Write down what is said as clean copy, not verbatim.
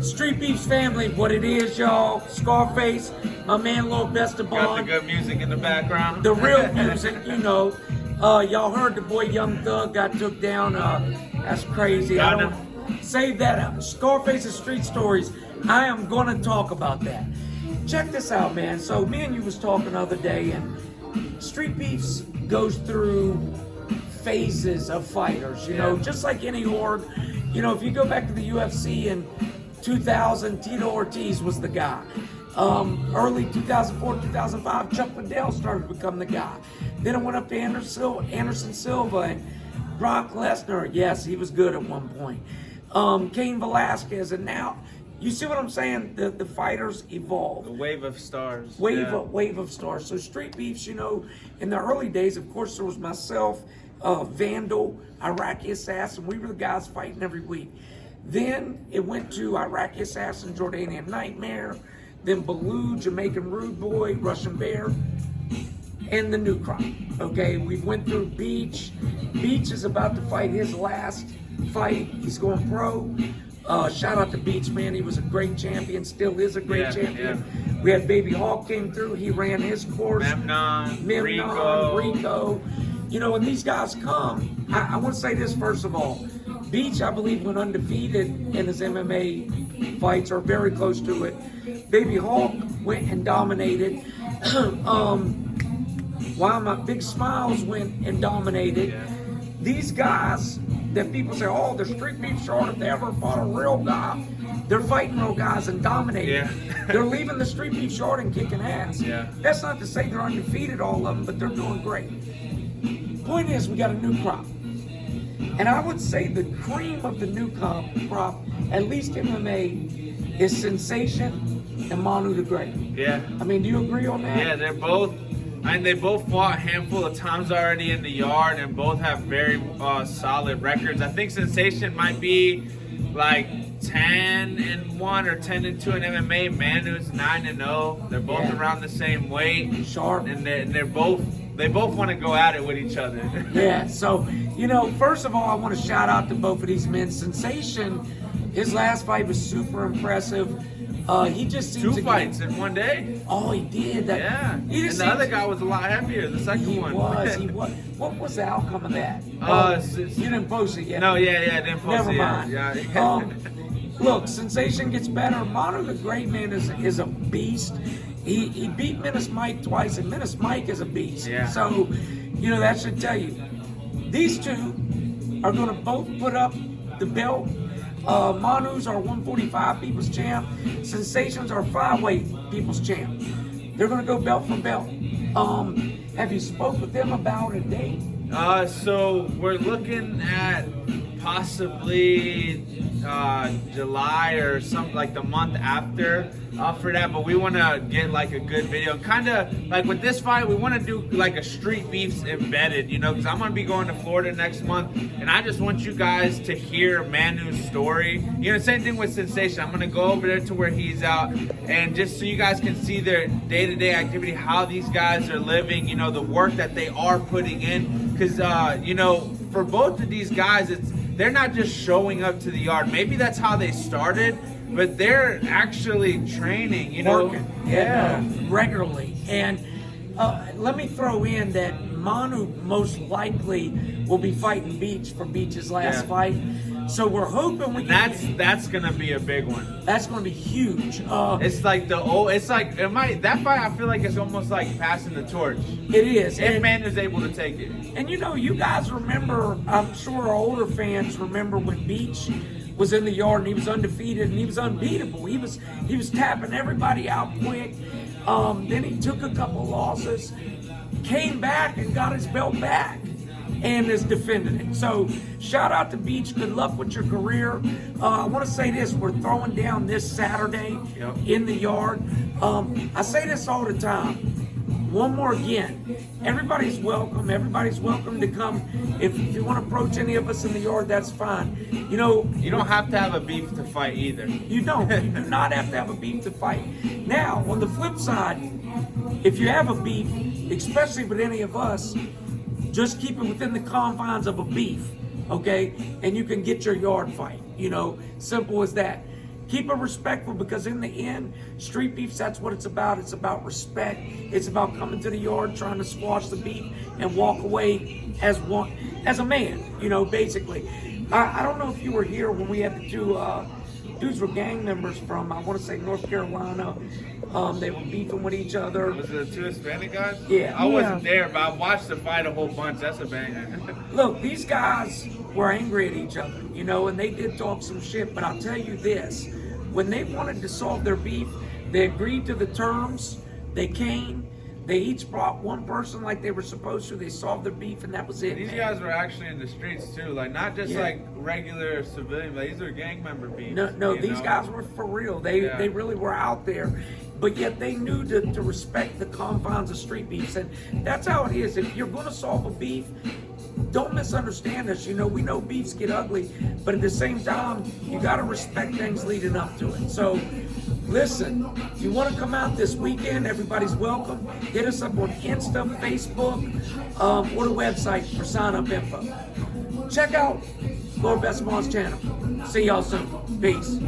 Street Beefs family, what it is, y'all. Scarface, my man Lil Esteban. Got the good music in the background. The real music, you know. Y'all heard the boy Young Thug got took down. That's crazy. I don't save that out. Scarface's street stories. I am gonna talk about that. Check this out, man. So me and you was talking the other day, and Street Beefs goes through phases of fighters, you know, just like any org. You know, if you go back to the UFC in 2000, Tito Ortiz was the guy. Early 2004, 2005, Chuck Liddell started to become the guy. Then it went up to Anderson Silva and Brock Lesnar. Yes, he was good at one point. Cain Velasquez, and now, you see what I'm saying? The fighters evolve. The wave of stars. Wave of stars. So Street Beefs, you know, in the early days, of course, there was myself, Vandal, Iraqi Assassin. We were the guys fighting every week. Then it went to Iraqi Assassin, Jordanian Nightmare, then Baloo, Jamaican Rude Boy, Russian Bear, and the new crop. Okay, we went through Beach. Beach is about to fight his last fight. He's going pro. Shout out to Beach, man. He was a great champion, still is a great champion. Yeah. We had Baby Hawk came through. He ran his course. Memnon, Rico. You know, when these guys come, I want to say this first of all. Beach, I believe, went undefeated in his MMA fights, or very close to it. Baby Hawk went and dominated. While my Big Smiles went and dominated. Yeah. These guys that people say, oh, the Street Beef short, if they ever fought a real guy, they're fighting real guys and dominating. Yeah. They're leaving the Street Beef short and kicking ass. Yeah. That's not to say they're undefeated, all of them, but they're doing great. Point is, we got a new crop. And I would say the cream of the new crop, at least MMA, is Sensation and Manu the Great. Yeah. I mean, do you agree on that? Yeah, they both fought a handful of times already in the yard, and both have very solid records. I think Sensation might be like 10-1 or 10-2 in MMA. Manu's 9-0. They're both around the same weight. Sharp. And they both want to go at it with each other. Yeah, so, you know, first of all, I want to shout out to both of these men. Sensation, his last fight was super impressive. He just seems Two fights in one day. Oh, he did. And the other guy was a lot heavier, the second one. He was. What was the outcome of that? You didn't post it yet. No, I didn't post Never it mind. yet. Yeah. Look, Sensation gets better. Manu the Great Man is a beast. He beat Menace Mike twice, and Menace Mike is a beast. Yeah. So, you know, that should tell you. These two are going to both put up the belt. Manu's our 145 People's Champ. Sensation's our 5-weight People's Champ. They're going to go belt for belt. Have you spoke with them about a date? So we're looking at possibly July or something, like the month after for that, but we want to get like a good video, kind of like with this fight. We want to do like a Street Beefs embedded, you know, because I'm going to be going to Florida next month, and I just want you guys to hear Manu's story. You know, same thing with Sensation. I'm going to go over there to where he's out, and just so you guys can see their day-to-day activity, how these guys are living, you know, the work that they are putting in, because you know, for both of these guys, they're not just showing up to the yard. Maybe that's how they started, but they're actually training, you know. Working, regularly. And let me throw in that Manu most likely will be fighting Beach for Beach's last fight. So we're hoping we can. That's gonna be a big one. That's gonna be huge. It's like that fight. I feel like it's almost like passing the torch. It is. If Manu's able to take it. And you know, you guys remember, I'm sure our older fans remember when Beach was in the yard and he was undefeated and he was unbeatable. He was tapping everybody out quick. Then he took a couple losses, came back and got his belt back, and is defending it. So shout out to Beach. Good luck with your career. I want to say this: we're throwing down this Saturday in the yard. I say this all the time. One more again, everybody's welcome. Everybody's welcome to come. If you want to approach any of us in the yard, that's fine. You know, you don't have to have a beef to fight either. You don't. You do not have to have a beef to fight. Now, on the flip side, if you have a beef, especially with any of us, just keep it within the confines of a beef, okay? And you can get your yard fight. You know, simple as that. Keep it respectful, because in the end, street beefs, that's what it's about. It's about respect. It's about coming to the yard, trying to squash the beef, and walk away as one, as a man, you know, basically. I don't know if you were here when we had the two dudes were gang members from, I want to say, North Carolina. They were beefing with each other. Was it the two Hispanic guys? Yeah. I wasn't there, but I watched the fight a whole bunch. That's a banger. Look, these guys were angry at each other, you know, and they did talk some shit, but I'll tell you this. When they wanted to solve their beef, they agreed to the terms, they came, they each brought one person like they were supposed to, they solved their beef, and that was it. These guys were actually in the streets too, like not just like regular civilians, like these are gang member beefs. No, these guys were for real. They really were out there, but yet they knew to respect the confines of street beefs, and that's how it is. If you're going to solve a beef, don't misunderstand us. You know, we know beefs get ugly, but at the same time, you got to respect things leading up to it. So, listen, if you want to come out this weekend, everybody's welcome. Hit us up on Insta, Facebook, or the website for sign-up info. Check out Lord Bessemont's channel. See y'all soon. Peace.